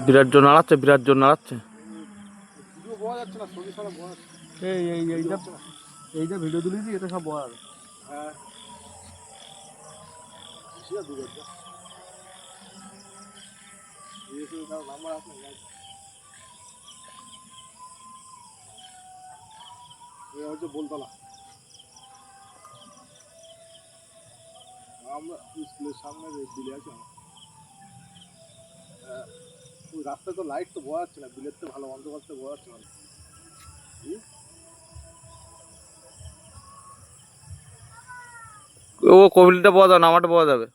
বিরাট জোর নাড়াচ্ছে, বিরাট জোর নাড়াচ্ছে। এইটা ভিডিও তুলেছি, এটা সব বড়। হ্যাঁ নাম্বার আছে হচ্ছে বলতলা। আমরা স্কুলের সামনে বিলে আছে, ওই রাস্তায় তো লাইট তো বোঝা যাচ্ছে না, বিলের তো ভালো অন্ধকার তো বোঝা যাচ্ছে না। ও কবিলটা পাওয়া যাবে না, আমারটা পাওয়া যাবে।